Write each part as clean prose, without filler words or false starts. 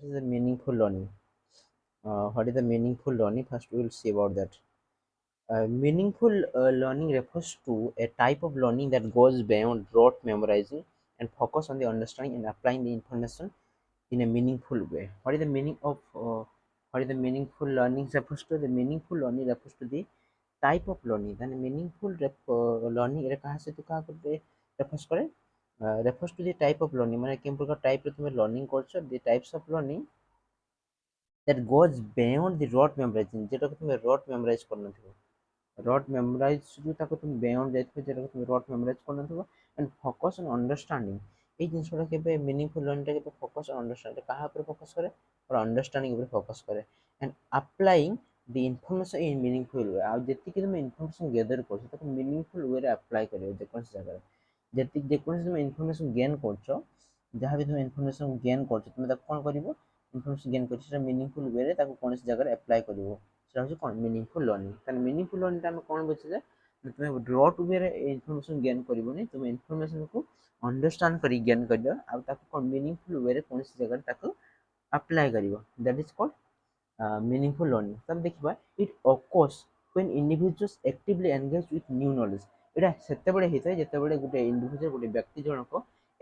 What is the meaningful learning? What is the meaningful learning? First, we will see about that. Meaningful learning refers to a type of learning that goes beyond rote memorizing and focus on the understanding and applying the information in a meaningful way. What is the meaning of what is the meaningful learning refers to? The meaningful learning refers to the type of learning. Then meaningful learning এটা কাহার সাথে কাহা করতে refers করে? Refers to the type of learning মানে কেন প্রকার type রে তুমি লার্নিং করছো, the types of learning that goes beyond the rote memorizing যেটাকে তুমি rote memorize করনথিব rote memorize শুধু তাকে তুমি beyond ଯାଇଥିବ যেটাকে তুমি rote memorize করନথিବ and focus on understanding এই ଜିନିଷଟା କେବେ meaningful learningଟା କେବେ focus on understanding କାହା ଉପରେ focus କରେ or understanding ଉପରେ focus କରେ and applying the information in meaningful way ଆଉ ଯେତିକି তুমি information gather କରୁଛ ତାକୁ meaningful way ରେ apply କରିବ ଯେକୌଣସି ଜାଗାରେ ଯେକୌଣସି তুমি information gain କରୁଛ ଯାହା ବି তুমি information gain କରୁଛ তুমি ତାକୁ କ'ଣ କରିବ information gain କରିଛ ସେଟା meaningful way ରେ ତାକୁ କୌଣସି ଜାଗାରେ apply କରିବ সেটা হচ্ছে କ'ଣ meaningful learning ତାହେଲେ meaningful learning ଟା ଆମେ କ'ଣ ବୁଝିଲେ তুমি rote way ରେ information gain କରିବନି তুমি information କୁ understand କରି gain କରିବ ଆଉ ତାକୁ କ'ଣ meaningful way ରେ କୌଣସି ଜାଗାରେ ତାକୁ apply କରିବ that is called meaningful learning ତାହେଲେ ଦେଖିବା it occurs when individuals actively engage with new knowledge এটা ସେତେବେଳେ ହେଇଥାଏ ଯେତେବେଳେ ଗୋଟେ individual ଗୋଟେ ବ୍ୟକ୍ତି ଜଣକ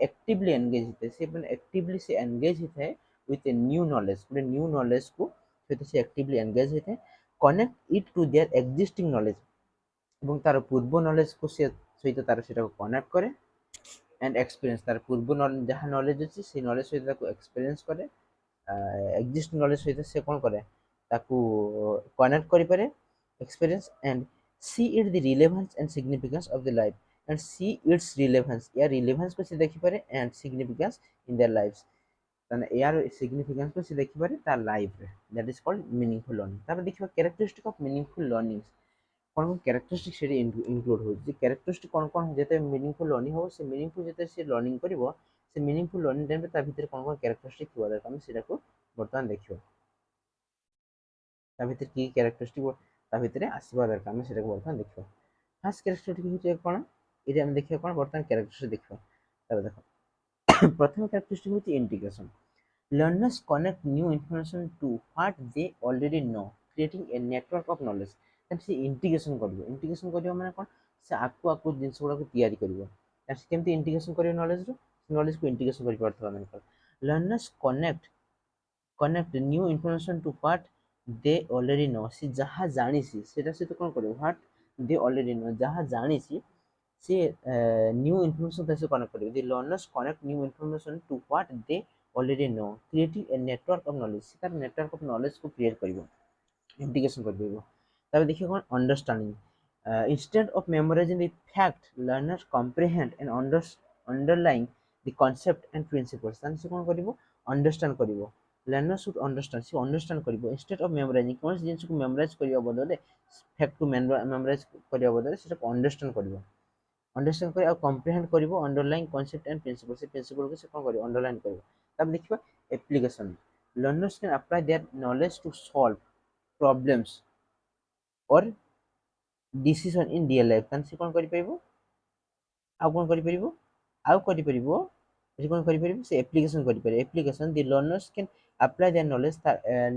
actively engage ହେଇଥାଏ ସେ ମାନେ actively ସେ engage ହେଇଥାଏ with a new knowledge ଗୋଟେ new knowledge କୁ ସହିତ ସେ actively engage ହେଇଥାଏ connect it to their existing knowledge ଏବଂ ତାର ପୂର୍ବ knowledge କୁ ସେ ସହିତ ତାର ସେଟାକୁ connect କରେ and experience ତାର ପୂର୍ବ ଯାହା knowledge ଅଛି ସେଇ knowledge ସହିତ ତାକୁ experience କରେ existing knowledge ସହିତ ସେ କ'ଣ କରେ ତାକୁ connect କରିପାରେ experience and see it the relevance and significance of the life and see its relevance या relevance को से देखिपारे and significance in their lives ताने यार significance को से देखिपारे तार लाइफ रे that is called meaningful learning तापर देखिबा characteristic of meaningful learning cone cone characteristic से include हो जे characteristic कोन कोन जेते meaningful learning हो से meaningful जेते से learning करिवो से meaningful learning टाइम पे ता भीतर कोन कोन characteristic थिबा दरकार हम सेटा को बर्तमान देखियो ता भीतर की characteristic ता भीतर आसीबा दरकार हम सेटा को बर्तमान देखियो फर्स्ट characteristic होचे कोन एटा हम देखियो कोन बर्तमान characteristic देखियो तब देखो प्रथम characteristic होची integration learners connect new information to what they already know creating a network of knowledge then से integration करियो माने कोन से आकु आकु जिंस गुडा को तयारी करियो से केमती integration करियो knowledge को integration करि परथबा माने learners connect new information to what they already know से जहाँ जानी सी सेटा से तो कोन करियो what they already know जहाँ जानी सी से new information से कनेक्ट करियो the learners connect new information to what they already know creating a network of knowledge से तार network of knowledge को create करियो integration करियो तब देखिए कोन understanding instead of memorizing the fact learners comprehend and underlying the concept and principles तान से कोन करियो understand करियो learners should understand से understand करियो instead of memorizing कोन जिंस को memorize करियो बदले fact को memorize करियो बदले सेटा understand करियो अंडरस्टैंड करे और कॉम्प्रिहेंड करिवो अंडरलाइन कांसेप्ट एंड प्रिंसिपल से प्रिंसिपल को से कोन करिवो अंडरलाइन करिवो तब देखिबा application learners can apply their knowledge to solve problems और डिसीजन इन रियल लाइफ तन से कोन करि परिबो आ कोन करि परिबो आ करि परिबो से कोन करि परिबो से एप्लीकेशन करि परिबो application the learners can apply their knowledge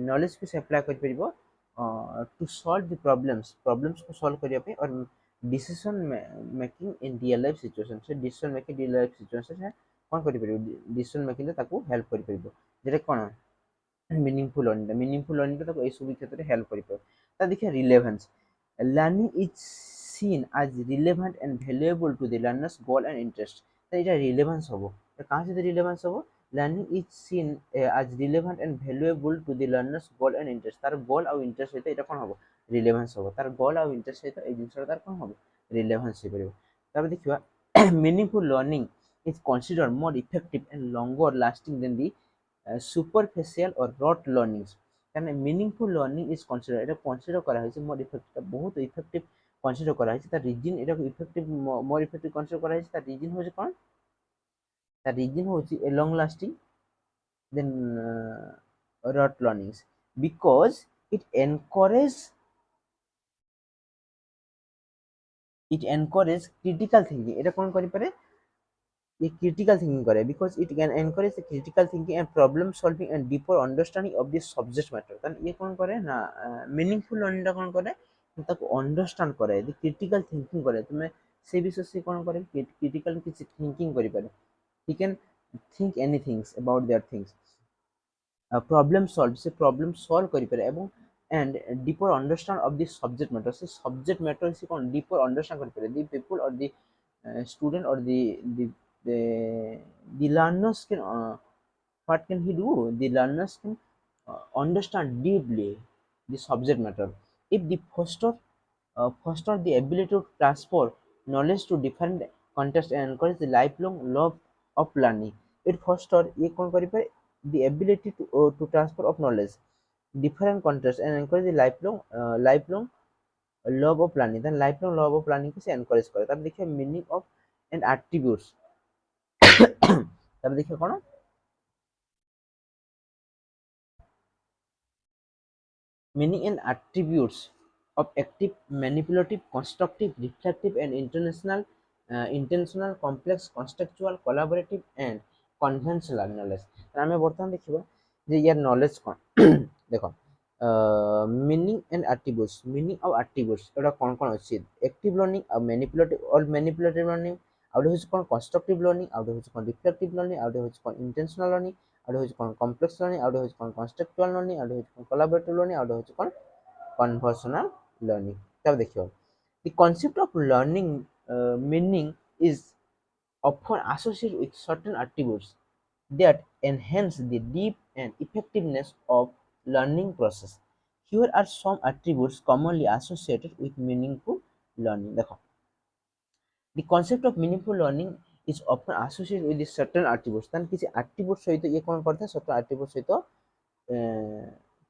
knowledge को से अप्लाई करि परिबो टू सॉल्व द प्रॉब्लम्स को सॉल्व करिया पे और decision making in real life situation से decision making real life situation से कोन करि परिबो डिसीजन मेकिंग रे ताको हेल्प करि परिबो जेटा कोन मीनिंगफुल लर्निंग ताको ए सब क्षेत्र रे हेल्प करि परिबो ता देखिए relevance learning is seen as relevant and valuable to the learner's goal and interest तो এটা relevance হবো তো कहाँ से relevance হবো learning is seen as relevant and valuable to the learner's goal and interest তার goal ଆଉ interest সହିତ এটা কোন হবো relevance হবো তার goal ଆଉ interest সହିତ এই জিনিসটা তার কোন হবো relevance ହେଇ ପାରିବ ତାପରେ ଦେଖିବା meaningful learning is considered more effective and longer lasting than the superficial or rote learnings কারণ মিনিংফুল লর্নিং ইজ কনসিডার এটা কনসিডার করা হয়েছে মোর ইফেক্টিভ বহুত ইফেক্টিভ কনসিডার করা হয়েছে তার রিজন এটা ইফেক্টিভ মোর ইফেক্টিভ কনসিডার করা হয়েছে তার রিজন হচ্ছে কোন তার রিজন হচ্ছে a long lasting than rote learnings because it encourage critical thinking এটা কোন করি পারে ये critical thinking करे because it can encourage the critical thinking and problem solving and deeper understanding of the subject matter तान ये कौन करे ना meaningful learning टा कौन करे ताको understand करे the critical thinking करे तुम्हें से विषय से कौन करे critical किसी thinking करी पारे he can think anything about their things problem solve से problem solve करी पारे एवं and deeper understand of the subject matter से subject matter से कौन deeper understand करी पारे the people or the student or the the learners can what can he do the learners can understand deeply the subject matter if the foster the ability to transfer knowledge to different contexts and encourage the lifelong love of learning it foster ये कौन करी पारे the ability to transfer of knowledge different contexts and encourage the lifelong love of learning then lifelong love of learning को से encourage करे तब देखिए meaning of and attributes तब देखिए कौन meaning and attributes of active, manipulative, constructive, reflective, and intentional, complex, contextual, collaborative, and conventional knowledge. ଆମେ ବର୍ତ୍ତମାନ ଦେଖିବା ଯେ ୟାର knowledge କ'ଣ ଦେଖ meaning and attributes meaning ଆଉ attributes ଏଗୁଡ଼ା କ'ଣ କ'ଣ ଅଛି active learning ଆଉ manipulative learning ଆଉ ଗୋଟେ ହେଉଛି କ'ଣ constructive learning ଆଉ ଗୋଟେ ହେଉଛି କ'ଣ reflective learning ଆଉ ଗୋଟେ ହେଉଛି କ'ଣ intentional learning ଆଉ ଗୋଟେ ହେଉଛି କ'ଣ complex learning ଆଉ ଗୋଟେ ହେଉଛି କ'ଣ contextual learning ଆଉ ଗୋଟେ ହେଉଛି କ'ଣ collaborative learning ଆଉ ଗୋଟେ ହେଉଛି କ'ଣ conversational learning तब देखियो the concept of learning meaning is often associated with certain attributes that enhance the deep and effectiveness of learning process here are some attributes commonly associated with meaningful learning देखो the concept of meaningful learning is often associated with the certain attributes तान किसी attribute सहित ये कौन करता है certain attribute सहित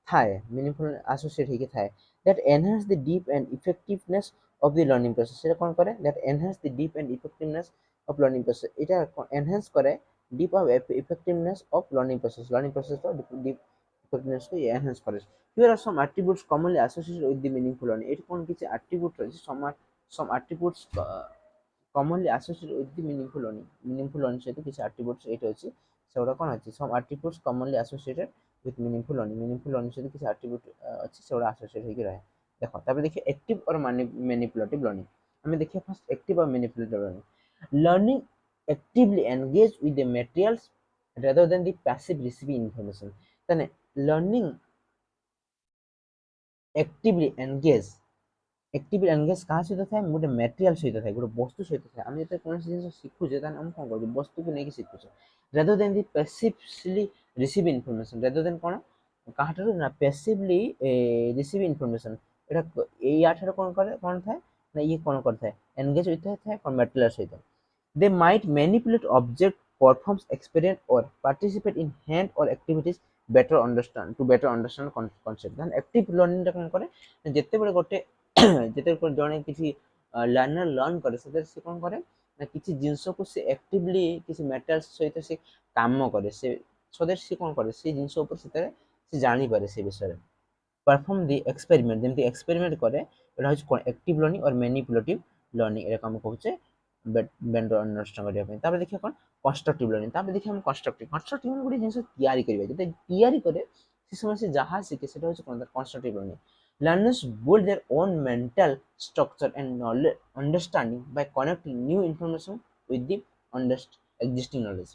ଥାଏ meaningful associate ହେଇକି ଥାଏ that enhance the deep and effectiveness of the learning process সেটা কোন করে that enhance the deep and effectiveness of learning process এটা enhance করে deep of effectiveness of learning process তো deep effectiveness को enhance করে here are some attributes commonly associated with the meaningful learning এটি কোন কিছু attribute রয়েছে some attributes commonly associated with the meaningful learning সহিত কিছু attributes এটা হচ্ছে সেগুলো কোন আছে some attributes commonly associated with meaningful learning সহিত কিছু attribute ଅଛି সেগুলো associated ହେଇକି ରହେ ଦେଖ ତାପରେ ଦେଖିବା active or manipulative learning ଆମେ ଦେଖିବା first active or manipulative learning actively engage with the materials rather than the passive receiving information ତାନେ learning actively engage କାହା ସହିତ ଥାଏ ଗୋଟେ material ସହିତ ଥାଏ ଗୋଟେ ବସ୍ତୁ ସହିତ ଥାଏ ଆମେ ଯେତେବେଳେ କୌଣସି ଜିନିଷ ଶିଖୁଛେ ତାହେଲେ ଆମେ କ'ଣ କରୁଛେ ବସ୍ତୁକୁ ନେଇକି ଶିଖୁଛେ rather than the passively receive information rather than କ'ଣ କାହାଠାରୁ ନା passively receive information ଏଇଟା ୟାଠାରୁ କ'ଣ ଥାଏ ନା ଇଏ କ'ଣ କରିଥାଏ engage ହୋଇଥାଏ କ'ଣ material ସହିତ they might manipulate object performs experiment or participate in hand or activities better understand concept then active learning ଟା କ'ଣ କରେ ଯେତେବେଳେ ଗୋଟେ ଯେତେବେଳେ ଜଣେ କିଛି ଲର୍ଣ୍ଣର ଲର୍ନ କରେ ସେଥିରେ ସେ କ'ଣ କରେ ନା କିଛି ଜିନିଷକୁ ସେ ଆକ୍ଟିଭଲି କିଛି ମ୍ୟାଟର୍ସ ସହିତ ସେ କାମ କରେ ସେ ସୋ ଦ୍ୟାଟ୍ ସେ କ'ଣ କରେ ସେ ଜିନିଷ ଉପରେ ସେଥିରେ ସେ ଜାଣିପାରେ ସେ ବିଷୟରେ perform the experiment ଯେମିତି ଏକ୍ସପେରିମେଣ୍ଟ କରେ ଏଇଟା ହେଉଛି କ'ଣ ଆକ୍ଟିଭ ଲର୍ଣ୍ଣିଂ ଅର୍ ମ୍ୟାନିପୁଲେଟିଭ ଲର୍ଣ୍ଣିଂ ଏଇଟାକୁ ଆମେ କହୁଛେ ବେଣ୍ଡର ଅନୁଷ୍ଠାନ କରିବା ପାଇଁ ତାପରେ ଦେଖିବା କ'ଣ କନଷ୍ଟ୍ରକ୍ଟିଭ ଲର୍ଣ୍ଣିଂ ତାପରେ ଦେଖିବା ଆମେ କନଷ୍ଟ୍ରକ୍ଟିଭ ଗୋଟେ ଜିନିଷ ତିଆରି କରିବା ଯଦି ତିଆରି କରେ ସେ ସମୟ ସେ ଯାହା ଶିଖେ ସେଟା ହେଉଛି କ'ଣ କନଷ୍ଟ୍ରକ୍ଟିଭ learning learners build their own mental structure and knowledge understanding by connecting new information with the existing knowledge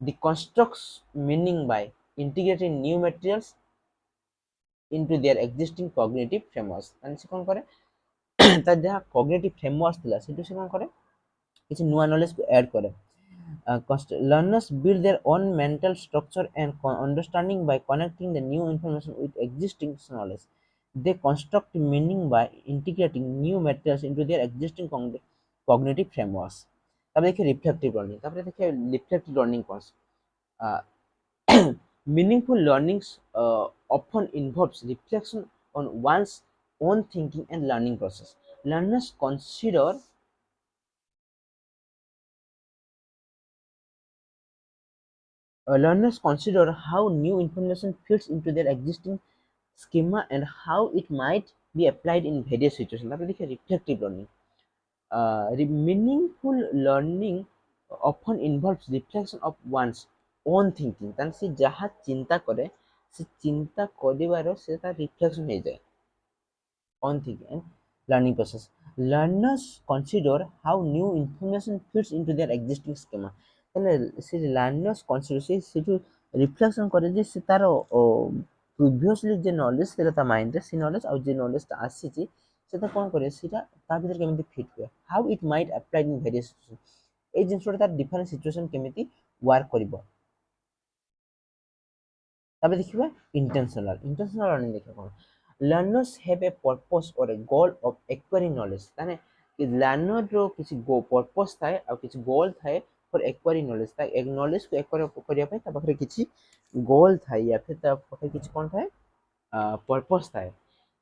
the constructs meaning by integrating new materials into their existing cognitive frameworks ମାନେ ସେ କ'ଣ କରେ ତାର ଯାହା cognitive frameworks ଥିଲା ସେଠୁ ସେ କ'ଣ କରେ କିଛି ନୂଆ knowledge add करे learners build their own mental structure and understanding by connecting the new information with existing knowledge they construct meaning by integrating new materials into their existing cognitive frameworks তারপরে দেখি reflective learning তারপরে দেখি reflective learning course meaningful learning often involves reflection on one's own thinking and learning process learners consider how new information fits into their existing schema and how it might be applied in various situations তারপরে দেখি reflective learning meaningful learning often involves reflection of one's own thinking ତାହେଲେ ସେ ଯାହା ଚିନ୍ତା କରେ ସେ ଚିନ୍ତା କରିବାର ସେ ତାର ରିଫ୍ଲେକ୍ସନ ହେଇଯାଏ on thinking and learning process. Learners consider how new information fits into their existing schema. ତାହେଲେ ସେ learners consider ସେ ଯୋଉ reflection କରେ ଯେ ସେ ତାର previously ଯେ knowledge ଥିଲା ତା mind ରେ ସେ knowledge ଆଉ ଯେ knowledge ଟା ଆସିଛି ସେଟା କ'ଣ କରେ ସେଟା ତା ଭିତରେ କେମିତି fit ହୁଏ how it might apply in various situations ଏଇ ଜିନିଷଟା ତାର different situation କେମିତି work କରିବ ତାପରେ ଦେଖିବା intentional learning ଦେଖିବା କ'ଣ learners have a purpose or a goal of acquiring knowledge ताने learner रो किसी purpose थाए और किसी goal थाए for acquiring knowledge ता एक knowledge को acquire करिया पे ता पाखरे किसी goal थाए या फिर ता पाखरे किसी कौन थाए purpose थाए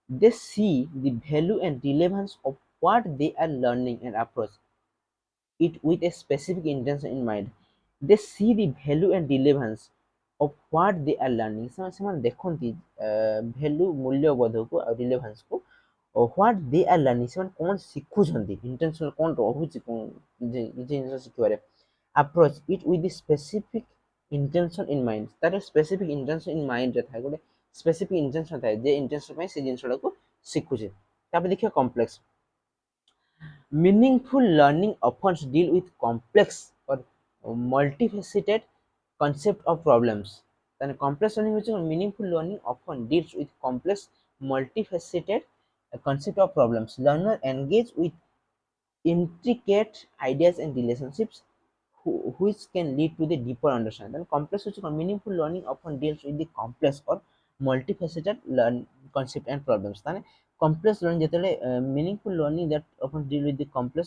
they see the value and relevance of what they are learning and approach it with a specific intention in mind they see the value and relevance of what they are learning ସେମାନେ ଦେଖନ୍ତି value ମୂଲ୍ୟବୋଧକୁ ଆଉ relevance କୁ what they are learning ସେମାନେ କ'ଣ ଶିଖୁଛନ୍ତି intention କ'ଣ ରହୁଛି କିଛି ଜିନିଷ ଶିଖିବାରେ approach it with the specific intention in mind ତାର specific intention in mind ରେ ଥାଏ ଗୋଟେ specific intention ଥାଏ ଯେ intention ପାଇଁ ସେ ଜିନିଷଟାକୁ ଶିଖୁଛି ତାପରେ ଦେଖିବା complex meaningful learning often deal with complex or multifaceted concept of problems. Then complex learning which is meaningful learning often deals with complex multifaceted concept of problems. Learner engage with intricate ideas and relationships which can lead to the deeper understanding. Then complex which is meaningful learning often deals with the complex or multifaceted learn concept and problems. Then complex learning যেতেବେଳେ meaningful learning that often deal with the complex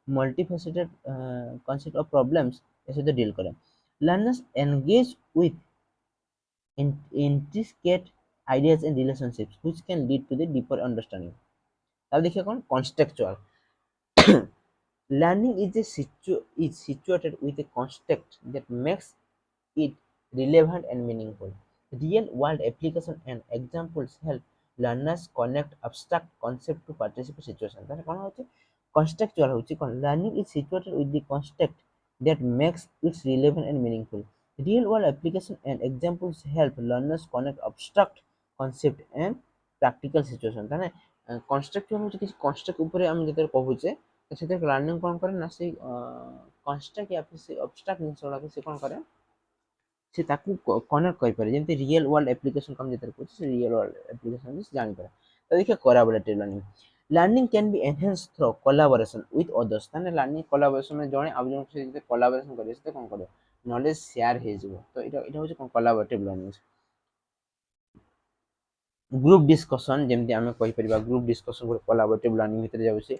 multifaceted concept of problems এর সাথে deal করে learners engage with intricate ideas and relationships which can lead to the deeper understanding তাহলে দেখি এখন contextual learning is situated with a context that makes it relevant and meaningful real world application and examples help learners connect abstract concept to participant situation তাহলে কোন হচ্ছে contextual হচ্ছে কোন learning is situated with the context that makes it relevant and meaningful real world application and examples help learners connect abstract concept and practical situation তাহলে contextual হচ্ছে কিছু concept উপরে আমি যেটা কହୁଛେ ସେଥିରେ ଲର୍ଣ୍ଣିଂ କ'ଣ କରେ ନା ସେଇ କନଷ୍ଟ୍ରାକ୍ଟ ୟା ଫିର ସେ ଅବଷ୍ଟ୍ରାକ୍ଟ ଜିନିଷଗୁଡ଼ାକୁ ସେ କ'ଣ କରେ ସେ ତାକୁ କନେକ୍ଟ କରିପାରେ ଯେମିତି ରିଏଲ ୱାର୍ଲଡ ଆପ୍ଲିକେସନ ଆମେ ଯେତେବେଳେ କହୁଛେ ସେ ରିଏଲ ୱାର୍ଲଡ ଆପ୍ଲିକେସନ ସେ ଜାଣିପାରେ ତ ଦେଖିବା collaborative learning learning can be enhance through collaboration with others ତାହେଲେ ଲର୍ଣ୍ଣିଂ କୋଲାବୋରେସନ ଜଣେ ଆଉ ଜଣଙ୍କ ସହିତ ଯେତେ କୋଲାବୋରେସନ କରିବେ ସେତେ କ'ଣ କରିବ ନଲେଜ ସେୟାର ହେଇଯିବ ତ ଏଇଟା ହେଉଛି କ'ଣ କୋଲାବୋରେଟିଭ ଲର୍ଣ୍ଣିଂ ଗ୍ରୁପ ଡିସ୍କସନ ଯେମିତି ଆମେ କହିପାରିବା ଗ୍ରୁପ ଡିସ୍କସନ ଗୋଟେ କୋଲାବୋରେଟିଭ ଲର୍ଣ୍ଣିଂ ଭିତରେ ଯାଉଛି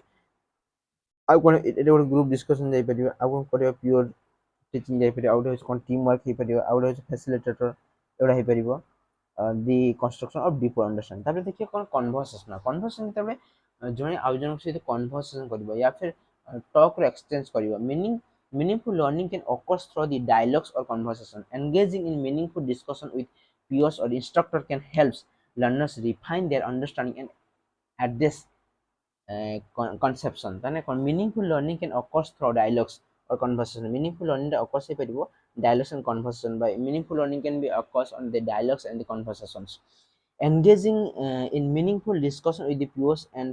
ଆଉ କ'ଣ ଏଇଟା ଗୋଟେ ଗ୍ରୁପ ଡିସ୍କସନ ଯାଇପାରିବ ଆଉ କ'ଣ କରିବା ପିଓର ଟିଚିଂ ଯାଇପାରିବ ଆଉ ଗୋଟେ ହେଉଛି କ'ଣ ଟିମ୍ ୱାର୍କ ହେଇପାରିବ ଆଉ ଗୋଟେ ହେଉଛି ଫ୍ୟାସିଲିଟେଟର ଏଗୁଡ଼ା ହେଇପାରିବ ଦି କନଷ୍ଟ୍ରକ୍ସନ ଅଫ ଡିପର ଅଣ୍ଡରଷ୍ଟାଣ୍ଡିଂ ତାପରେ ଦେଖିବା କ'ଣ କନଭରସେସନ କନଭରସେସନ ଯେତେବେଳେ ଜଣେ ଆଉ ଜଣଙ୍କ ସହିତ କନଭରସେସନ କରିବ ୟା ଫିର ଟକ୍ର ଏକ୍ସଚେଞ୍ଜ କରିବ meaningful learning can occur through the dialogues or conversation engaging in meaningful discussion with peers or instructor can help learners refine their understanding and address conception তাহলে meaningful learning can occur through dialogues or conversation meaningful learning টা occurs ହେଇପାରିବ dialogues and conversation by meaningful learning can be occurs on the dialogues and the conversations engaging in meaningful discussion with the peers and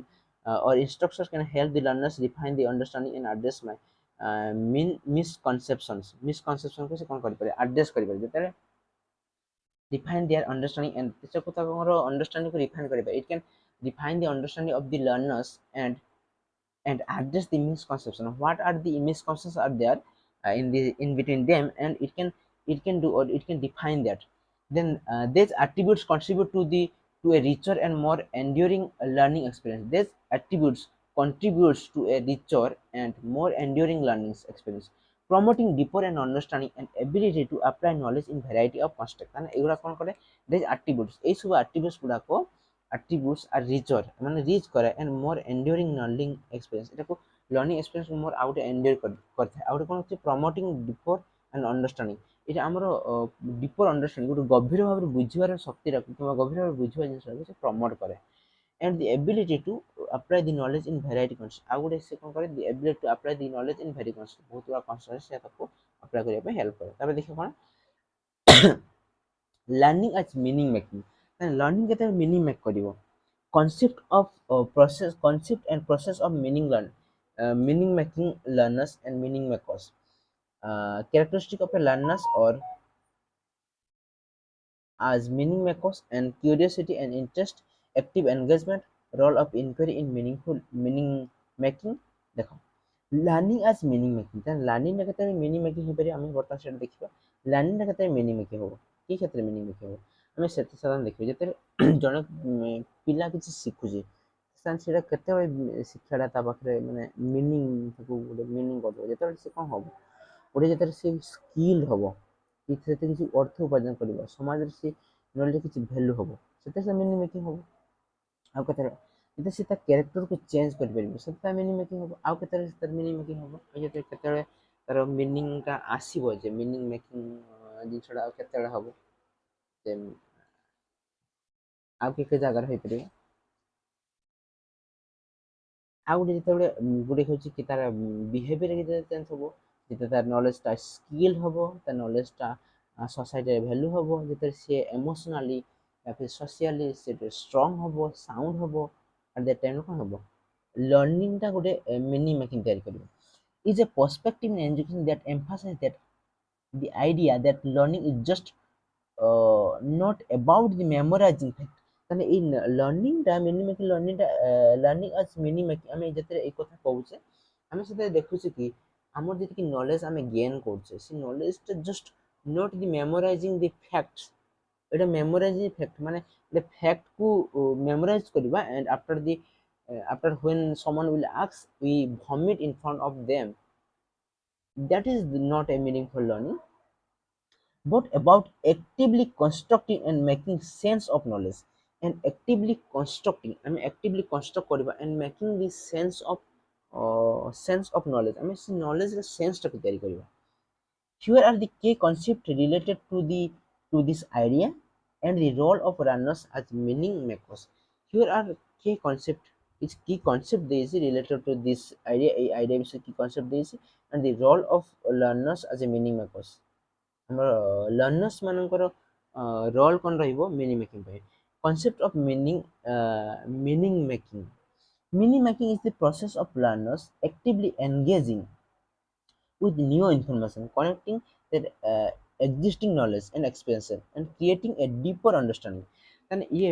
or instructors can help the learners refine the understanding and address my misconceptions କୁ ସେ କ'ଣ କରିପାରିବେ address କରିପାରିବେ ଯେତେବେଳେ define their understanding and understanding को refine କରିପାରିବେ it can define the understanding of the learners and address the misconception what are the misconceptions are there in between them and it can do or it can define that then these attributes contribute to a richer and more enduring learning experience these attributes contributes to a richer and more enduring learning experience promoting deeper and understanding and ability to apply knowledge in variety of contexts মানে এগুলা কোন করে these attributes এই সব attributes গুড়াকো attributes are richer মানে rich করে and more enduring learning experience এটাকু learning experience more out endure କରିଥାଏ ଆଉ ଗୋଟେ କ'ଣ ହଉଛି promoting deeper and understanding এটা ଆମର deeper understanding ଗୋଟେ ଗଭୀର ଭାବରେ ବୁଝିବାର ଶକ୍ତିଟାକୁ କିମ୍ବା ଗଭୀର ଭାବରେ ବୁଝିବା ଜିନିଷଟାକୁ ସେ ପ୍ରମୋଟ କରେ and the ability to apply the knowledge in variety constraints. ଆଉ ଗୋଟେ ସେ କ'ଣ କରେ the ability to apply the knowledge in variety constraints, ବହୁତ ଗୁଡ଼ା constraints ସେ ତାକୁ apply କରିବା ପାଇଁ ହେଲ୍ପ କରେ। ତାପରେ ଦେଖିବା କ'ଣ ଲର୍ଣ୍ଣିଂ ଆଜ୍ ମିନିଂ ମେକିଂ। ଲର୍ଣ୍ଣିଂ କେତେବେଳେ ମିନିଂ ମେକ୍ କରିବ concept of concept and process of meaning making learners and meaning makers. Characteristic of a learners or as meaning makers and curiosity and interest, active engagement, role of inquiry in meaningful meaning making। देखो learning as meaning making learning केते meaning making हो पारे आम बर्तमान से देखा learning केते meaning making हो कि क्षेत्र में मीनिंग मेकिंग हो आम से साधारण देखिए जिते जन पिला किसी शिखुचे से शिक्षाटा ता पाखे माने मीनिंग गोटे मीनिंग कर जो से कौन हम गोटे जो से स्किल हम कि किसी अर्थ उपार्जन कर समाज से नॉलेज किसी भैल्यू हम से मीनिंग मेकिंग हम आउ कते जे से कैरेक्टर को चेंज कर पारिबो से मीनिंग मेकिंग हम आउ कते मीनिंग मेकिंग हम जे कते तार मीनिंग टा आसीबो जे मीनिंग मेकिंग जिनसडा आउ कते हम जे आउ के जगह हो पारिबो ଆଉ ଗୋଟେ ଯେତେବେଳେ ଗୋଟେ ହେଉଛି କି ତାର ବିହେଭିଅର ଯେତେବେଳେ ଚେଞ୍ଜ ହେବ ଯେତେ ତାର ନଲେଜଟା ସ୍କିଲ୍ ହେବ ତା ନଲେଜଟା ସୋସାଇଟିରେ ଭ୍ୟାଲୁ ହେବ ଯେତେବେଳେ ସିଏ ଇମୋସନାଲି ସୋସିଆଲି ସେ ଷ୍ଟ୍ରଙ୍ଗ ହେବ ସାଉଣ୍ଡ ହେବ ଆଟ୍ ଦ୍ୟାଟ୍ ଟାଇମ୍ରେ କ'ଣ ହେବ ଲର୍ଣ୍ଣିଂଟା ଗୋଟେ ମିନିଂ ମେକିଂ ତିଆରି କରିବ is a perspective in education that emphasise that the idea that learning is just not about the memorizing fact তাহলে এই লর্নিংটা মিনিং মেকিং লর্নিংটা লর্নিং আজ মিনিং মেকিং আমি যেতে এই কথা কହୁଛେ আমি সেটা দেখুছি কি আমার যেତିকি নলেজ আমি গেন করছে সে নলেজটা just not the memorising the facts এটা মেমোরাইজিং ফ্যাক্ট মানে the fact ku memorize kariba and after when someone will ask we vomit in front of them, that is not a meaningful learning but about actively constructing and making sense of knowledge and actively constructing I mean actively construct kariba and making the sense of knowledge I mean knowledge the sense ta tayari kariba here are the key concepts related to this idea and the role of learners as meaning makers here are key concept is key concept there is related to this idea a idea is key concept there is and the role of learners as a meaning makers ଆମର learners ମାନଙ୍କର roll କ'ଣ ରହିବ meaning making ପାଇଁ concept of meaning making is the process of learners actively engaging with new information connecting their existing knowledge and experience and creating a deeper understanding ତାହେଲେ ଇଏ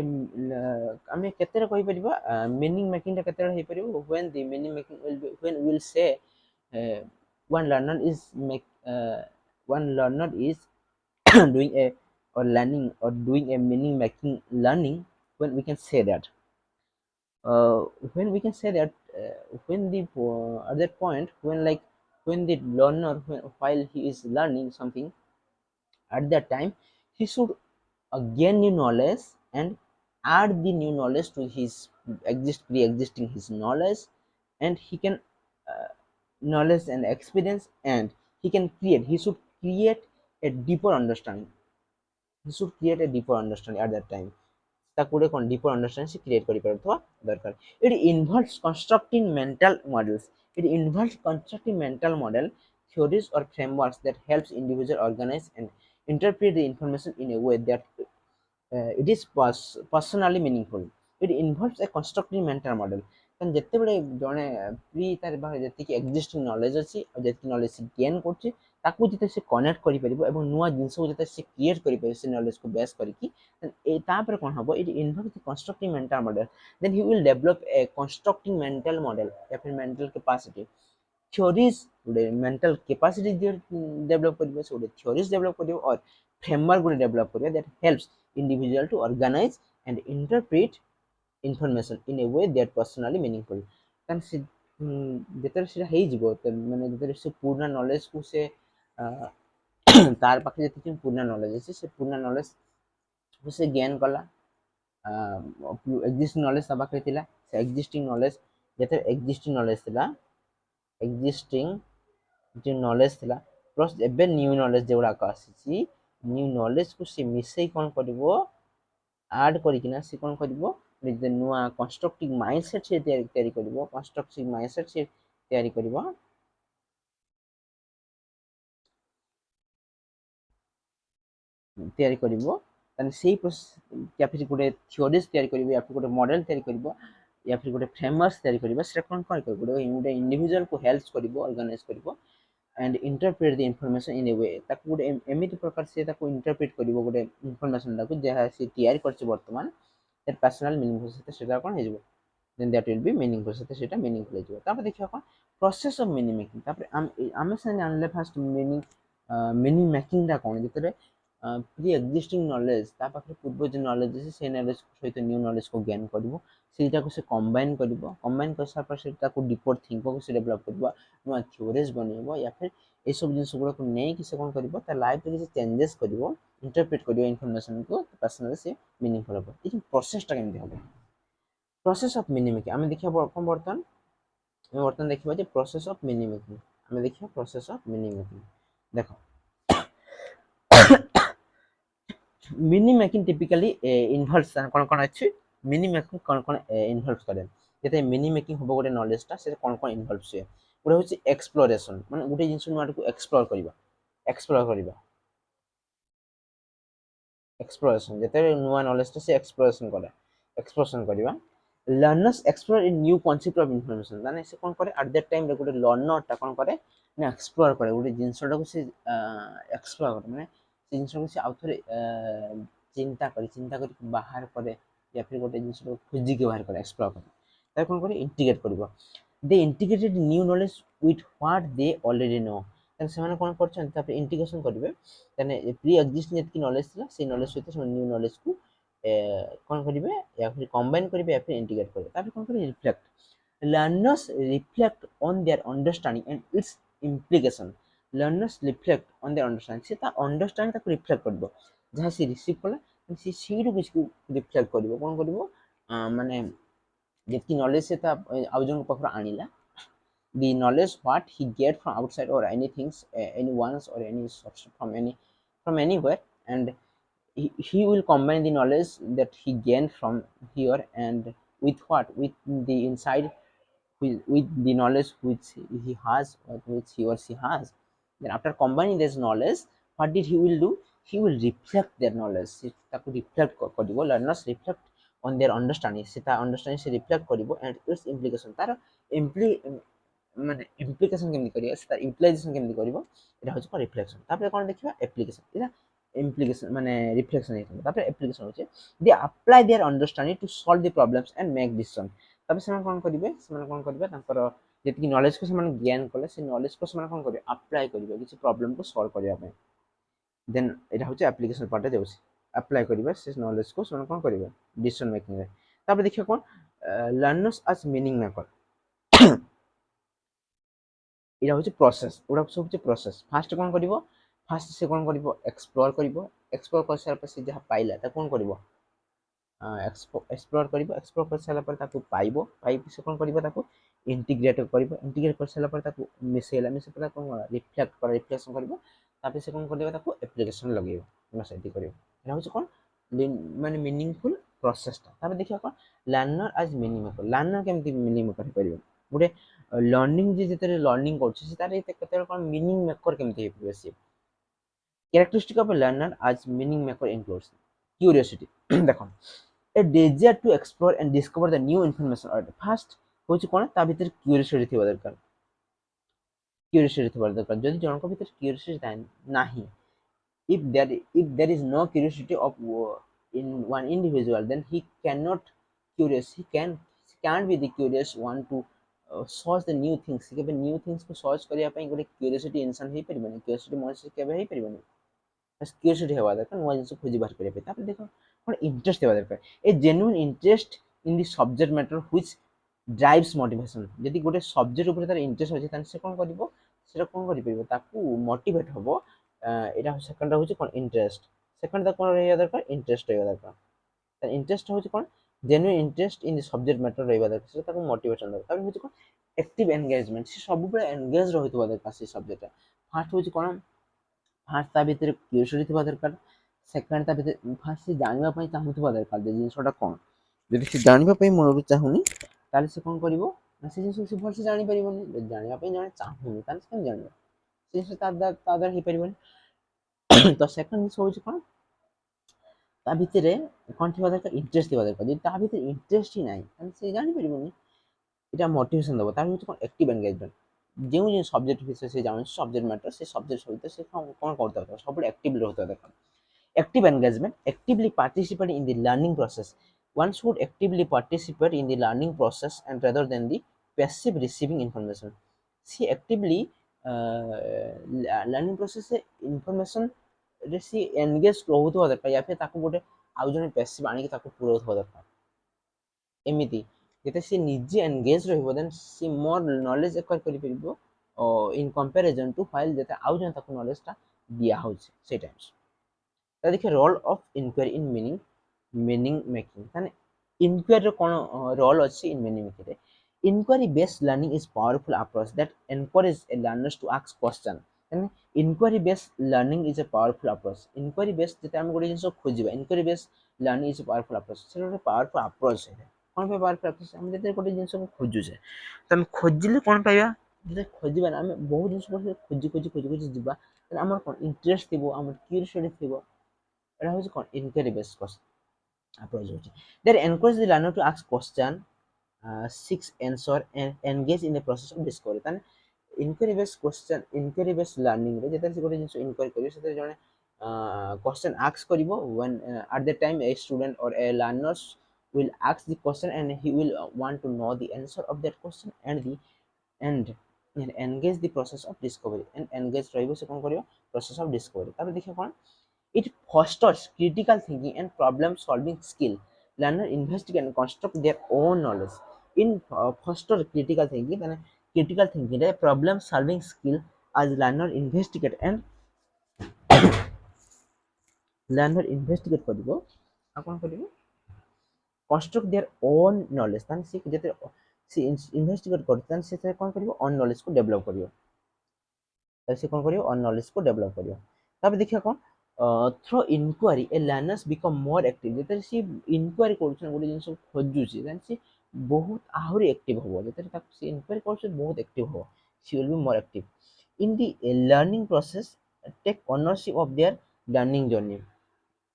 ଆମେ କେତେଟା କହିପାରିବା ମିନିଂ ମେକିଂଟା କେତେଟା ହେଇପାରିବ when the meaning making will be when we will say one learner is make one learner is doing a or learning or doing a meaning making learning when we can say that uh, when we can say that when the at that point when the learner while he is learning something at that time he should gain new knowledge and add the new knowledge to his pre-existing his knowledge and he can uh, knowledge and experience and he should create a deeper understanding he should create a deeper understanding at that time ତାକୁ ଗୋଟେ କ'ଣ deeper understanding ସେ create କରିପାରୁଥିବା ଦରକାର it involves constructing mental models it involves constructing mental model theories or frameworks that helps individual organize and interpret the information in a way that it is personally meaningful it involves a constructive mental model କାରଣ ଯେତେବେଳେ ଜଣେ pre ତାର ଯେତିକି existing knowledge ଅଛି ଆଉ ଯେତିକି knowledge ସେ gain କରୁଛି ତାକୁ ଯେତେ ସେ କନେକ୍ଟ କରିପାରିବ ଏବଂ ନୂଆ ଜିନିଷକୁ ଯେତେ ସେ କ୍ରିଏଟ୍ କରିପାରିବ ସେ ନଲେଜକୁ ବେସ୍ କରିକି ତାପରେ କ'ଣ ହେବ it involve constructing mental model then he will develop a constructing mental model या फिर मेंटल कैपेसिटी थ्योरीज गोटे मेंटल कैपेसिटी डेवलप करिवे से गोटे थ्योरीज डेवलप करिवे और फ्रेमवर्क गोटे डेवलप करिवे that helps individual to organize and interpret information in a way that personally meaningful କାରଣ ସେ ଯେତେବେଳେ ସେଟା ହେଇଯିବ ମାନେ ଯେତେବେଳେ ସେ ପୁରୁଣା ନଲେଜକୁ ସେ ତାର ପାଖରେ ଯେତିକି ପୁରୁଣା ନଲେଜ ଅଛି ସେ ପୁରୁଣା ନଲେଜକୁ ସେ ଗେନ୍ କଲା ଏକ୍ଜିଷ୍ଟିଂ ନଲେଜ ତା ପାଖରେ ଥିଲା ସେ ଏକ୍ଜିଷ୍ଟିଂ ନଲେଜ ଯେତେବେଳେ ଏକ୍ଜିଷ୍ଟିଂ ନଲେଜ ଥିଲା ଏକ୍ଜିଷ୍ଟିଂ जो नॉलेज थिला प्लस एबे न्यू नॉलेज जेगुड़ाक आसी न्यू नॉलेज को से मिसई कौन कर ऐड करना सी कौन कर ଗୋଟେ ନୂଆ କନଷ୍ଟ୍ରକ୍ଟିଭ ମାଇଣ୍ଡସେଟ୍ ସେ ତିଆରି କରିବ, କନଷ୍ଟ୍ରକ୍ଟିଭ ମାଇଣ୍ଡସେଟ୍ ସେ ତିଆରି କରିବ। ତାହେଲେ ସେଇ या फिर गोटे थियोरीज तैयारी करिवे, या फिर गोटे मॉडल तैयारी करिवो, या फिर गोटे फ्रेमवर्क तैयारी करिवो, सेटा कोन करिवो गोटे इंडिविजुअल को हेल्प करिवो, ऑर्गेनाइज करिवो and interpret the information in a way, ताको गोटे एमिति प्रकार से ताको इंटरप्रेट करिवो गोटे इनफॉरमेशन ताको जहा से तैयारी करछ वर्तमान दैट पर्सनल मीनिंगफुल सेटा कोन हे जइवो, then that will be meaningful सेटा मीनिंगफुल हे जइवो। तापर देखियो कोन प्रोसेस ऑफ मीनिंग मेकिंग, तापर आमे से जानले फर्स्ट मीनिंग मेकिंग टा कोन जेतरे प्री एक्जिस्टिंग नॉलेज ता पाखरे पूर्व जो नॉलेज है से नॉलेज सहित न्यू नॉलेज को गेन करिवो, सेटा को से कंबाइन करिवो, कंबाइन कर सारा पर सेटा को डीपर थिंक को से डेवलप करिवो, नुआ थ्योरीज बनेइबो, या फिर ए सब जिंस गुडा को नै कि से कोन करिवो ता लाइफ रे चेंजेस करिवो, इंटरप्रेट करिवो इन्फॉर्मेशन को पर्सनल से मीनिंगफुल हो। ई प्रोसेस टा केमि होबो, प्रोसेस ऑफ मीनिंग मेकिंग आमे देखिया बर्तन देखिबा जे प्रोसेस ऑफ मीनिंग मेकिंग, आमे देखिया प्रोसेस ऑफ मीनिंग मेकिंग। देखो मीनिंग मेकिंग टिपिकली इन्वॉल्व्स कोन कोन अछि, मीनिंग मेकिंग कोन कोन इन्वॉल्व करे, जते मीनिंग मेकिंग होबो गोटे नॉलेज टा से कोन कोन इन्वॉल्व्स हुए। गोटे होछि एक्सप्लोरेशन, माने गोटे जिंस को एक्सप्लोर करिबा, एक्सप्लोर करिबा, एक्सप्लोरेशन जते नुवा नॉलेज टा से एक्सप्लोरेशन करे, एक्सप्लोरेशन करिबा। Learners explore in new concept of information, माने से कोन करे एट दैट टाइम रे गोटे लर्नर टा कोन करे ना एक्सप्लोर करे, गोटे जिंस टा को से एक्सप्लोर करे, माने से जिंस को से आउथरे चिंता करी बाहर करे, या फिर गोटे जिंस को खोजी के बाहर करे, एक्सप्लोर करे, तार कोन करे इंटीग्रेट करिवो। They integrated new knowledge with what they already know, तन से माने कोन करछन तापर इंटीग्रेशन करिवे, तने प्री एक्जिस्टिंग जति नॉलेज थिला से नॉलेज सहित न्यू नॉलेज को कोन करिवे, या फिर कंबाइन करिवे, या फिर इंटीग्रेट करिवे। तापर कोन करे reflect, learners reflect on their understanding and its implication, learners reflect on their understanding, से ता अंडरस्टैंडिंग ताको रिफ्लेक्ट करबो, जहा से रिसीव कला से सेही किछ को रिफ्लेक्ट करबो, कोन करबो माने जेति नॉलेज से ता आउ जन पखरा आनिला, the knowledge what he get from outside or anything, anyone's or any source from anywhere, and he will combine the knowledge that he gained from here, and with what, with the inside, with the knowledge which he has or which he or she has. Then after combining this knowledge, what did he will do, he will reflect their knowledge, তাকে reflect করিব, learners reflect on their understanding, সেটা understanding সে reflect করিব, and its implication তার মানে implication কেমনি করিবা, তার utilisation কেমনি করিব, এটা হচ্ছে রিফ্লেকশন। তারপরে কোন দেখিবা অ্যাপ্লিকেশন, এটা ইমপ্লিকেশন মানে রিফ্লেকশন হইছে। তারপরে অ্যাপ্লিকেশন হচ্ছে they apply their understanding to solve the problems and make decision. तबे से कोन करिवे, से कोन करिवे तांकर जेतिकी नॉलेज को से गेन कले, से नॉलेज को से कोन करिवे अप्लाई करिवे किछि प्रॉब्लम को सॉल्व करिया पे। देन एटा होचे एप्लीकेशन पार्ट जाउछि, अप्लाई करिवे से नॉलेज को से कोन करिवे डिसीजन मेकिंग रे। तबे देखियो कोन लर्नर्स एज मीनिंग मेकर, এটা হচ্ছে প্রসেস, ওটা সব হচ্ছে প্রসেস। ফার্স্ট কোন করিব, ফার্স্ট সে কোন করিব এক্সপ্লোর করিব, এক্সপ্লোর করে সারা পরে সে যাহা পাইলা তা কোন করিব এক্সপ্লোর করিব, এক্সপ্লোর করে সারা পরে তাকু পাইব, পাই সে কোন করিব তাকু ইন্টিগ্রেট করিব, ইন্টিগ্রেট করে সারা পরে তাকু মিশাইলা, মিশাই পরে কোন রিফ্লেক্ট করে, রিফ্লেকশন করিব, তারপরে সে কোন করিব তাকু অ্যাপ্লিকেশন লাগাইব, আমরা সেটি করিব। এটা হচ্ছে কোন মানে মিনিংফুল প্রসেসটা। তারপরে দেখিবা কোন লার্নার আজ meaning maker, learner কেমতি meaning maker হই পারিব, গোটে लर्निंग जे जेतरे लर्निंग करछि से तारे केते कोन मीनिंग मेकर केमति हे परबे से। Characteristic of a learner as meaning maker includes curiosity देखो a desire to explore and discover the new information, और फर्स्ट होछि कोन ता भीतर क्यूरियोसिटी थिबा दरकार, क्यूरियोसिटी थिबा दरकार। जदि जनक भीतर क्यूरियोसिटी थाए नाही, if there is no curiosity of in one individual, then he cannot curious, can't be the curious one to search the new things, केबे न्यू थिंग्स को सर्च करिया पई गोटे क्यूरियोसिटी इंसान हे परिबनी, क्यूरियोसिटी मनुष्य केबे हे परिबनी, बस क्यूरियोसिटी हेबा दरकार नुवा जिंस खोजी बाहर करिया पई। तापर देखो कोन इंटरेस्ट हेबा दरकार, a genuine interest in the subject matter which drives motivation. यदि गोटे सब्जेक्ट ऊपर तार इंटरेस्ट होछि तान से कोन करिवो, सेटा कोन करि परिबो ताकू मोटिवेट होबो। एटा सेकंड होछि कोन इंटरेस्ट, सेकंड दा कोन रहइया दरकार इंटरेस्ट रहइया दरकार। त इंटरेस्ट होछि कोन genuine interest in the subject matter रहइबा दरकार, सेटा ताकू मोटिवेशन दरकार। तापर होछि कोन एक्टिव एंगेजमेंट, से सब बेले एंगेज रहितबा दरकार से सब्जेक्ट। फास्ट होछि कोन फास्ट ता भीतर क्यूरियोसिटी थिबा दरकार, सेकंड ता भीतर फास्ट से जानबा पई चाहुथबा दरकार जे जिंसटा कोन, ଯଦି ସେ ଜାଣିବା ପାଇଁ ମୂଳରୁ ଚାହୁଁନି ତାହେଲେ ସେ କ'ଣ କରିବ ନା ସେ ଜିନିଷ ସେ ଭଲସେ ଜାଣିପାରିବନି। ଯଦି ଜାଣିବା ପାଇଁ ଜଣେ ଚାହୁଁନି ତାହେଲେ ସେ କେମିତି ଜାଣିବ? ସେ ଜିନିଷ ତା ଦ୍ୱାରା ହେଇପାରିବନି। ତ ସେକେଣ୍ଡ ଜିନିଷ ହେଉଛି କ'ଣ, ତା ଭିତରେ କ'ଣ ଥିବା ଦରକାର, ଇଣ୍ଟରେଷ୍ଟ ଥିବା ଦରକାର। ଯଦି ତା ଭିତରେ ଇଣ୍ଟରେଷ୍ଟ ହିଁ ନାହିଁ ତାହେଲେ ସେ ଜାଣିପାରିବନି। এটা মোটিভেশন দেবো তার হচ্ছে অ্যাক্টিভ এনগেজমেন্ট। ଯେଉଁ ଯେଉଁ ସବଜେକ୍ଟ ବିଷୟରେ ସେ ଜାଣୁଛି ସବଜେକ୍ଟ ମ୍ୟାଟର, ସେ ସବଜେକ୍ଟ ସହିତ ସେ କ'ଣ କରୁଥିବା ଦରକାର, ସବୁବେଳେ ଆକ୍ଟିଭଲି ରହୁଥିବା ଦରକାର। Active engagement, actively participating in the learning process. One should actively participate in the learning process and rather than the passive receiving information. See actively learning process information ରେ ସି ଏନଗେଜ ରହୁଥିବା ଦରକାର, ୟା ଫିର ତାକୁ ଗୋଟେ ଆଉ ଜଣେ ପାସିଭ୍ ଆଣିକି ତାକୁ ପୁରଉଥିବା ଦରକାର। ଏମିତି ଯେତେ ସେ ନିଜେ ଏନଗେଜ ରହିବ ଦେନ୍ ସେ ମୋର ନଲେଜ ଏକ୍ୱାର କରିପାରିବ ଇନ୍ କମ୍ପାରିଜନ୍ ଟୁ ହ୍ୱାଇଲ୍ ଯେତେ ଆଉ ଜଣେ ତାକୁ ନଲେଜଟା ଦିଆହେଉଛି ସେଇ ଟାଇମ୍ସ। ତା ଦେଖିବା role of inquiry in meaning making. ତାହେଲେ ଇନକ୍ୱାରିର କ'ଣ ରୋଲ୍ ଅଛି ଇନ୍ ମିନିଂ ମେକିଂରେ? Inquiry based learning is powerful approach that encourage a learners to ask question. ତାହେଲେ inquiry based learning is a powerful approach. Inquiry based ଯେତେ ଆମେ ଗୋଟେ ଜିନିଷ ଖୋଜିବା, inquiry based learning is a powerful approach, ସେଟା ଗୋଟେ powerful approach. ସେଇଟା କ'ଣ ପାଇଁ ପାୱାରଫୁଲ୍ ଆପ୍ରୋଚ୍? ଆମେ ଯେତେବେଳେ ଗୋଟେ ଜିନିଷକୁ ଖୋଜୁଛେ ତ ଆମେ ଖୋଜିଲେ କ'ଣ ପାଇବା? ଯେତେବେଳେ ଖୋଜିବା ନା ଆମେ ବହୁତ ଜିନିଷ ଖୋଜି ଖୋଜି ଖୋଜି ଖୋଜି ଯିବା, ତାହେଲେ ଆମର କ'ଣ ଇଣ୍ଟରେଷ୍ଟ ଥିବ, ଆମର କ୍ୟୁରିଓସିଟି ଥିବ। এটা হচ্ছে ইনকোয়ারি বেসড approach হচ্ছে that encourage the learner to ask question, seek answer and engage in the process of discovery। তাহলে inquiry based question, inquiry based learning রে যেতে গোটে জিনিস ইনকোয়ারি করিব সেতে জনে কোশ্চেন আস্ক করিব when at that time a student or a learner will ask the question and he will want to know the answer of that question and engage the process of discovery and engage রহিব সে কোন করিব process of discovery। তারপরে দেখিবা কোন it fosters critical thinking and problem solving skill. Learner investigate and construct their own knowledge. In foster critical thinking, then critical thinking a problem solving skill as learner investigate करिवो आपण करिवो construct their own knowledge। तान से जते से investigate करतन से कोन करिवो own knowledge को develop करिवो। तब से कोन करिवो own knowledge को डेवलप करिवो। तब देखिया कोन थ्रू इनक्वारी ए लर्नर्स बिकम मोर एक्टिव। जेते सी इनक्वारी करछन गोटे जिंस खोजुची देन सी बहुत आहुरी एक्टिव होबो। जेते ताक सी इनक्वारी करछन बहुत एक्टिव होबो, she will be more active in the learning process, take ownership of their learning journey.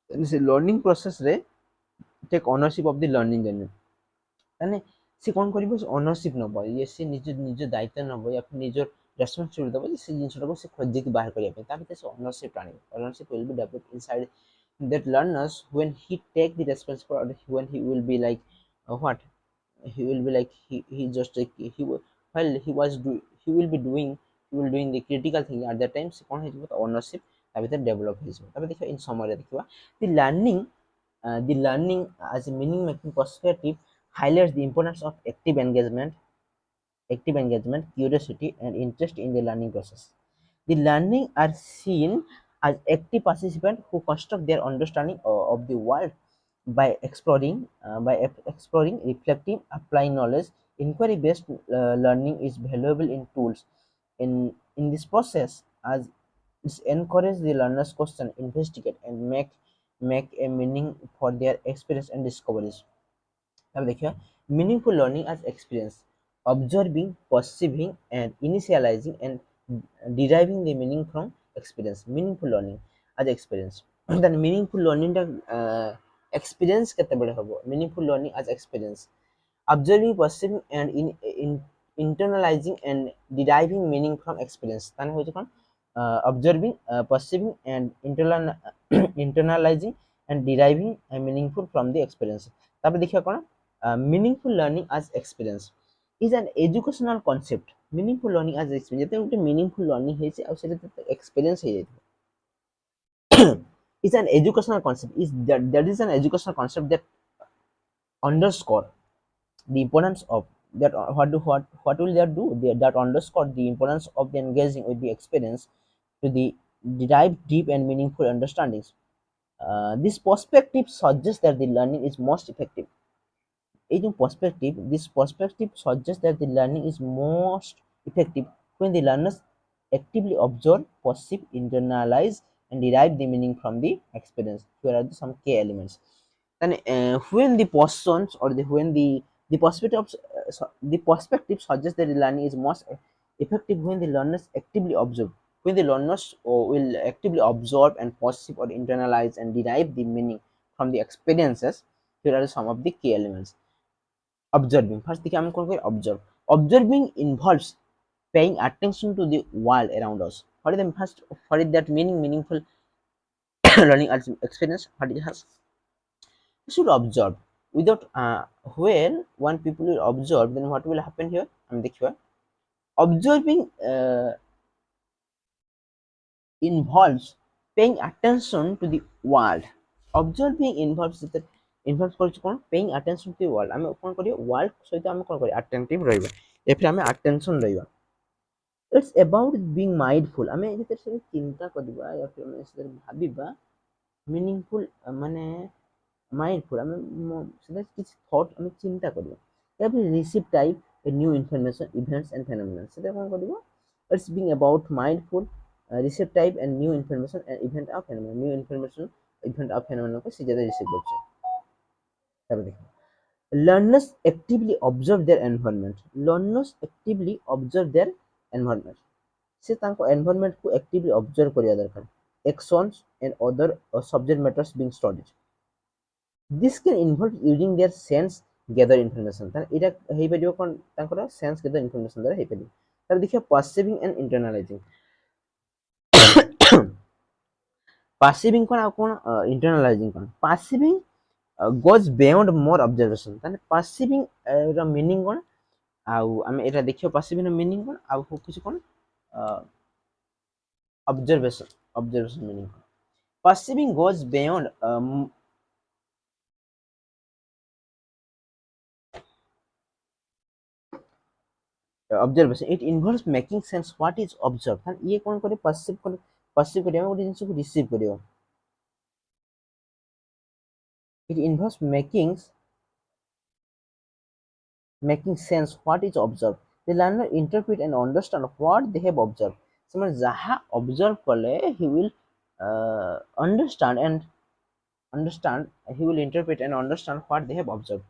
Then she learning process रे take ownership of the learning journey. ताने सी कोन करिवो ओनरशिप नबो, ये सी निज निज दायित्व नबो या फिर निज रेस्पॉन्सिबिलिटी दबो जे सी जिंसटा को सी खोजि के बाहर करिया पे ता भीतर से ओनरशिप आनिबो। Ownership will be developed inside that learners when he take the responsibility, when he will be like what he will be like he just like he while he was do he will be doing he will doing the critical thing at that time से कौन है जो ownership ता भीतर develop हो जिवो। तबे देखियो इन समरी देखिबा the learning as a meaning making perspective highlights the importance of active engagement, curiosity and interest in the learning process. The learning are seen as active participants who construct their understanding of the world by exploring, reflecting, applying knowledge. Inquiry-based learning is valuable in tools. In this process, as it encourages the learners question, investigate, and make a meaning for their experience and discoveries। अब देखिए meaningful learning as experience, observing, perceiving and initializing and deriving the meaning from experience। meaningful learning as experience then meaningful learning টা experience কেতেবেলে হবো meaningful learning as experience observing, perceiving and internalizing and deriving meaning from experience। তাহলে হচ্ছে কোন observing, perceiving and internalizing and deriving a meaningful from the experience। তারপরে দেখিয়া কোন meaningful learning as experience is an educational concept। meaningful learning as experience যেতে একটা meaningful learning হয়েছে আর সেটাতে experience হয়ে যাবে is an educational concept is that is an educational concept that underscore the importance of that what will that do that underscore the importance of the engaging with the experience to the derive deep and meaningful understandings। This perspective suggests that the learning is most effective। This perspective suggests that the learning is most effective when the learners actively observe, perceive, internalize, and derive the meaning from the experience। Here are some key elements. then when the persons or the perspective the perspective suggests that the learning is most effective when the learners actively observe, when the learners will actively observe and perceive or internalize and derive the meaning from the experiences. Here are some of the key elements. Observing, first thing I'm going to observe. Observing involves paying attention to the world around us. What is the first, what is that meaningful learning experience? What it has, should observe without when one people will observe, then what will happen here, I'm here. Observing involves paying attention to the world. Observing involves that involves করছে কোন paying attention to the world, আমি কোন করি world সহিত আমি কোন করি attentive রহিবা, এফরে আমি attention রহিবা। It's about being mindful, আমি এটার সাথে চিন্তা করিবা या फिर আমি সাথে ভাবিবা meaningful মানে mindful, আমি সেটা কিছু থট আমি চিন্তা করিব। তারপরে receive type a new information events and phenomenon, সেটা কোন করিব it's being about mindful receive type and new information and event of phenomenon, new information event of ফেনোমেননকে সে যেটা রিসিভ করছে। তারপরে দেখো learners actively observe their environment, learners actively observe their environment, ସେ ତାଙ୍କ environmentକୁ actively observe କରିବା ଦରକାର। actions and other subject matters being studied, this can involve using their sense gather information, তাহলে এটা ହେଇପାରିବ କ'ଣ ତାଙ୍କର sense gather information ଦ୍ୱାରା ହେଇପାରିବ। ତାହେଲେ ଦେଖିବା perceiving and internalizing, perceiving କ'ଣ ଆଉ କ'ଣ internalizing କ'ଣ। perceiving goes beyond more observation, ତାହେଲେ perceiving ର meaning କ'ଣ ଆଉ ଆମେ ଏଟା ଦେଖିବା perceiving ର meaning କ'ଣ ଆଉ କିଛି କ'ଣ observation meaning କ'ଣ। perceiving goes beyond observation, it involves making sense what is observed, ତାହେଲେ ଇଏ କ'ଣ କରେ perceive କରିବା ଗୋଟେ ଜିନିଷକୁ receive କରିବ। it involves making sense what is observed, the learner interpret and understand what they have observed, ସେମାନେ ଯାହା observe କଲେ he will understand, he will interpret and understand what they have observed.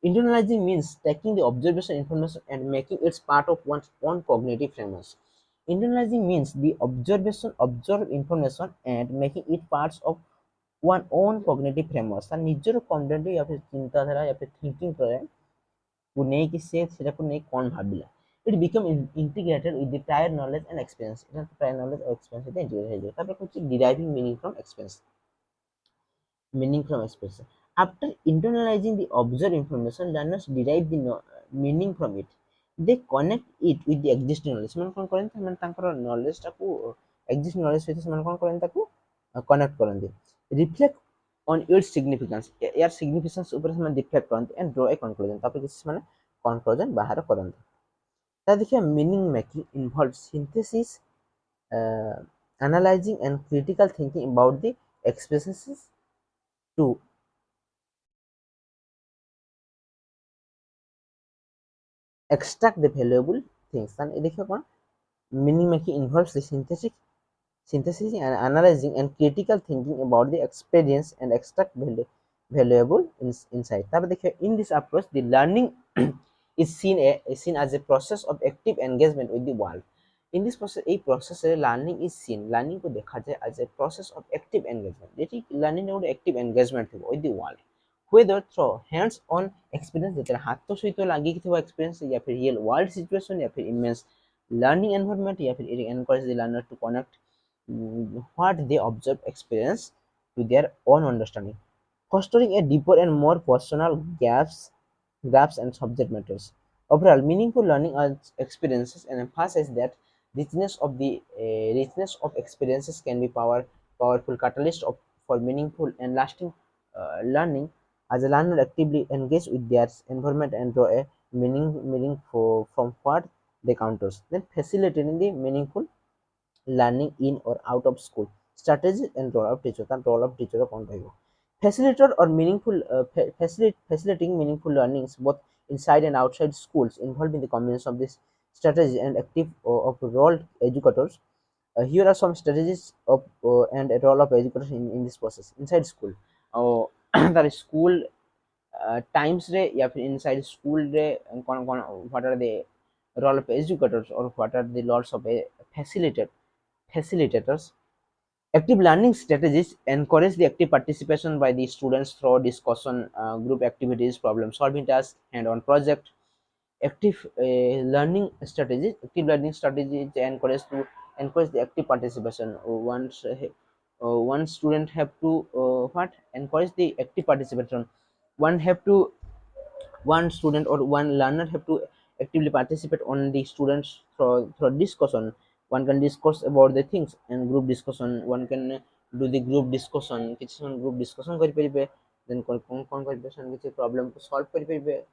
Internalizing means taking the observation information and making it part of one's own cognitive framework. Internalizing means the observed information and making it parts of one own cognitive framework, তার ନିଜର cognitive या फिर ଚିନ୍ତାଧାରା या फिर thinking କୁ ନେଇକି ସେ ସେଟାକୁ ନେଇ କ'ଣ ଭାବିଲା। it become integrated with the prior knowledge and experience, এটা prior knowledge or experience ସହିତ integrate ହେଇଯିବ। ତାପରେ ହଉଛି deriving meaning from experience, meaning from experience. After internalizing the observed information, learners derive the meaning from it. They connect it with the existing knowledge, ସେମାନେ କ'ଣ କରନ୍ତି, ସେମାନେ ତାଙ୍କର knowledgeଟାକୁ existing knowledge ସହିତ ସେମାନେ କ'ଣ କରନ୍ତି, ତାକୁ connect କରନ୍ତି। reflect on its significance, यार significance ऊपर से ସେମାନେ reflect କରନ୍ତି and draw a conclusion, तापर किसी ସେମାନେ conclusion बाहर କରନ୍ତି। ତା ଦେଖିବା meaning making involves synthesis, analyzing and critical thinking about the experiences to extract the valuable things, তাহলে এই ଦେଖିବା କ'ଣ meaning making involves the synthesizing and analyzing and critical thinking about the experience and extract valuable insight। তারপর দেখো in this approach the learning is seen as a process of active engagement with the world। in this process এই processରେ learning is seen, learning को ଦେଖାଯାଏ as a process of active engagement, যেটি learning ଗୋଟେ active engagement ଥିବ with the world, whether through hands on experience ଯେତେବେଳେ ହାତ ସହିତ ଲାଗିକି ଥିବା experience या फिर real world situation या फिर immense learning environment या फिर it encourages the learner to connect what they observe experience to their own understanding, fostering a deeper and more personal grasp and subject matters. Overall, meaningful learning experiences and emphasize that richness of experiences can be powerful catalyst for meaningful and lasting learning, as a learner actively engage with their environment and draw a meaning from what they encounters, then facilitating the meaningful learning in or out of school strategies and role of teacher, তার role of teacher কোন রহিব। facilitator or meaningful facilitating meaningful learnings both inside and outside schools involving the combination of this strategy and active of role educators. Here are some strategies of and a role of educators in this process inside school. the school times रे या फिर inside school रे कौन कौन what are the role of educators or what are the roles of a facilitators. Active learning strategies encourage the active participation by the students through discussion, group activities, problem solving tasks, hand-on project. Active learning strategies encourage the active participation. One student have to what encourage the active participation. One have to one student or one learner have to actively participate on the students through discussion. One can discuss about the things and group discussion. One can do the group discussion. କିଛି ସମୟ group discussion କରିପାରିବେ, then କଣ କରିବେ ସେମାନେ କିଛି problem କୁ solve କରିପାରିବେ,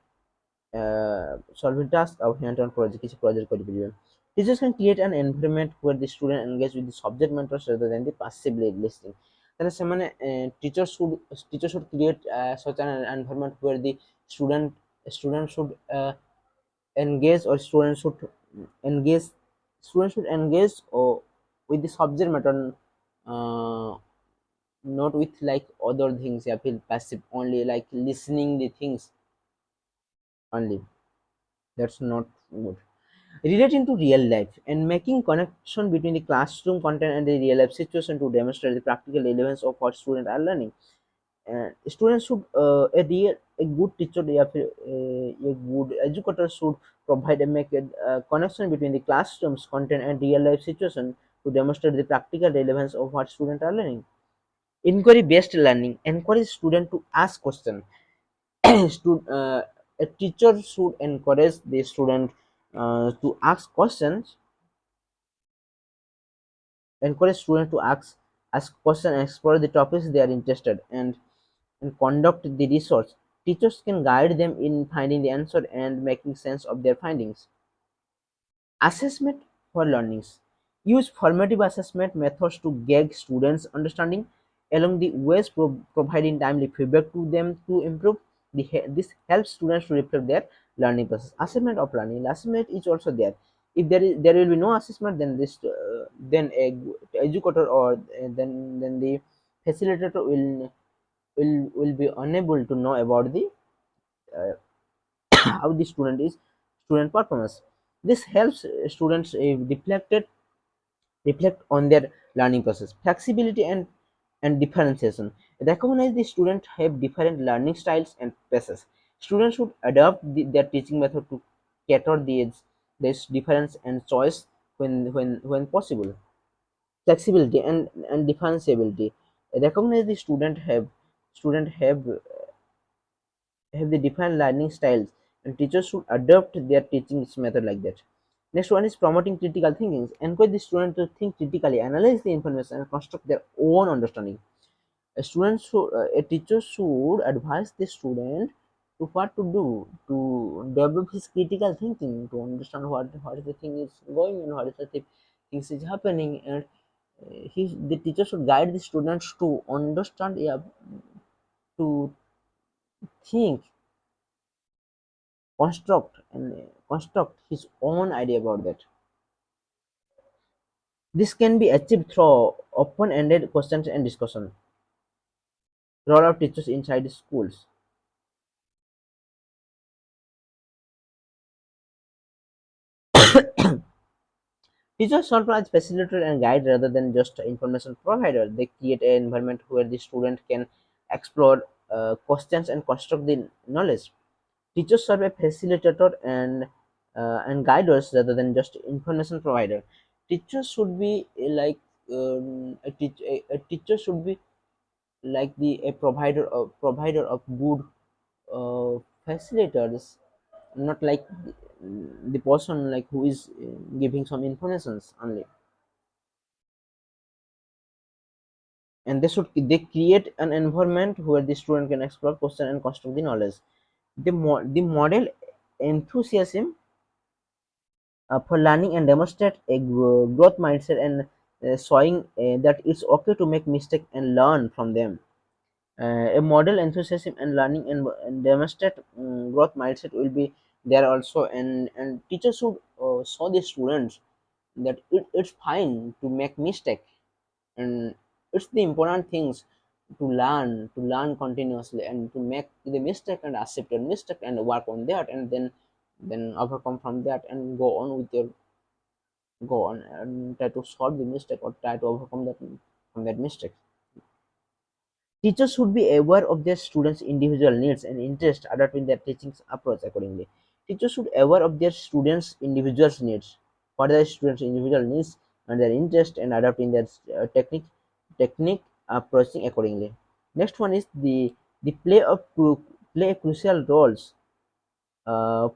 solving task ଆଉ hand on project କିଛି project କରିପାରିବେ. Teachers can create an environment where the student engage with the subject matters rather than the passively listening. ତାହେଲେ ସେମାନେ teachers should create such an environment where the student should engage or engage students should engage with the subject matter, uh, not with like other things. I feel passive only like listening the things only. That's not good. Relating to real life and making connection between the classroom content and the real life situation to demonstrate the practical relevance of what students are learning. Students should a good teacher या फिर a good educator should provide and make a connection between the classroom's content and real life situation to demonstrate the practical relevance of what students are learning. Inquiry based learning encourage student to ask questions. A teacher should encourage the student to ask questions, encourage students to ask questions and explore the topics they are interested and conduct the research. Teachers can guide them in finding the answer and making sense of their findings. Assessment for learnings. Use formative assessment methods to gauge students' understanding along the ways providing timely feedback to them to improve. This helps students to reflect their learning process. Assessment of learning. Assessment is also there. If there will be no assessment, then then a educator or then the facilitator will be unable to know about the uh, how the student performance. This helps students reflect on their learning process. Flexibility and differentiation. Recognize the students have different learning styles and paces. Students should adapt their teaching method to cater this difference and choice when possible. Flexibility and differentiability. Recognize the student have the different learning styles, and teachers should adopt their teaching method like that. Next one is promoting critical thinking. Encourage the student to think critically, analyze the information, and construct their own understanding. A teacher should advise the student to what to do to develop his critical thinking, to understand what the thing is going on, what is the things is happening, and the teacher should guide the students to understand, yeah, to think, construct his own idea about that. This can be achieved through open-ended questions and discussion. Role of teachers inside schools. Teachers serve as facilitator and guide rather than just information provider. They create an environment where the student can explore questions and construct the knowledge. Teachers serve a facilitator and guiders rather than just information provider. Teachers should be a teacher should be like a provider of good facilitators, not like the person like who is giving some informations only. And they create an environment where the student can explore, question, and construct the knowledge. The model enthusiasm for learning and demonstrate a growth mindset and showing that it's okay to make mistakes and learn from them. A model enthusiasm and learning and demonstrate growth mindset will be there also, and teachers should show the students that it's fine to make mistake, and it's the important things to learn continuously, and to make the mistake and accept your mistake and work on that, and then overcome from that and go on and try to solve the mistake or try to overcome that from that mistake. Teachers should be aware of their students' individual needs and interests, adapting their teaching approach accordingly. Teachers should aware of their students' individual needs, what are the students' individual needs and their interest, and adapting their technique approaching accordingly. Next one is the play a crucial roles. Uh,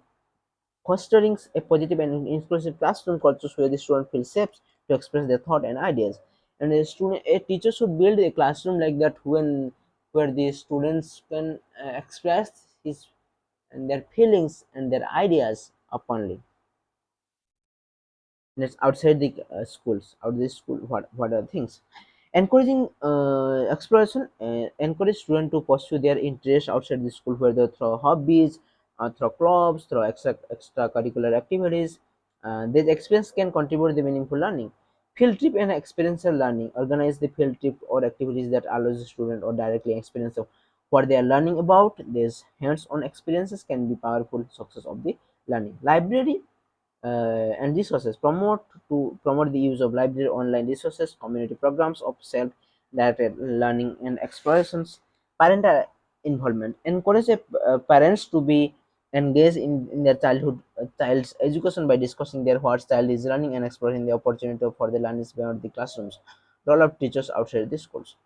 Fostering a positive and inclusive classroom culture where the student feels safe to express their thought and ideas. And a teacher should build a classroom like that where the students can express his and their feelings and their ideas openly. That's outside the schools. Out of the school, what are things? Encouraging exploration, encourage students to pursue their interests outside the school, whether through hobbies, through clubs, through extracurricular activities. This experience can contribute to the meaningful learning. Field trip and experiential learning. Organize the field trip or activities that allows the student or directly experience of what they are learning about. These hands-on experiences can be powerful success of the learning. Library and resources, promote the use of library online resources, community programs of self-directed learning and explorations. Parental involvement, encourage parents to be engaged in their child's education by discussing their what child is learning and exploring the opportunity for the learners beyond the classrooms. Role of teachers outside the schools.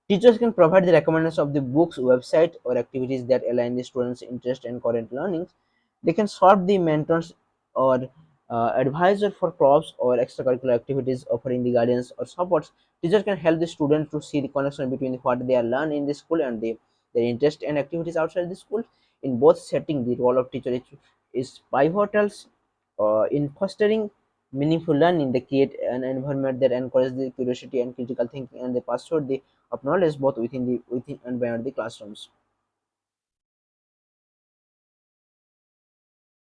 Teachers can provide the recommendations of the books, website, or activities that align the students' interest and current learnings. They can serve the mentors or advisor for clubs or extracurricular activities, offering the guidance or support. Teachers can help the student to see the connection between what they are learning in the school and their interest and activities outside the school. In both settings, the role of teacher is pivotal in fostering meaningful learning. They create an environment that encourages the curiosity and critical thinking, and they pursue the of knowledge both within and beyond the classrooms.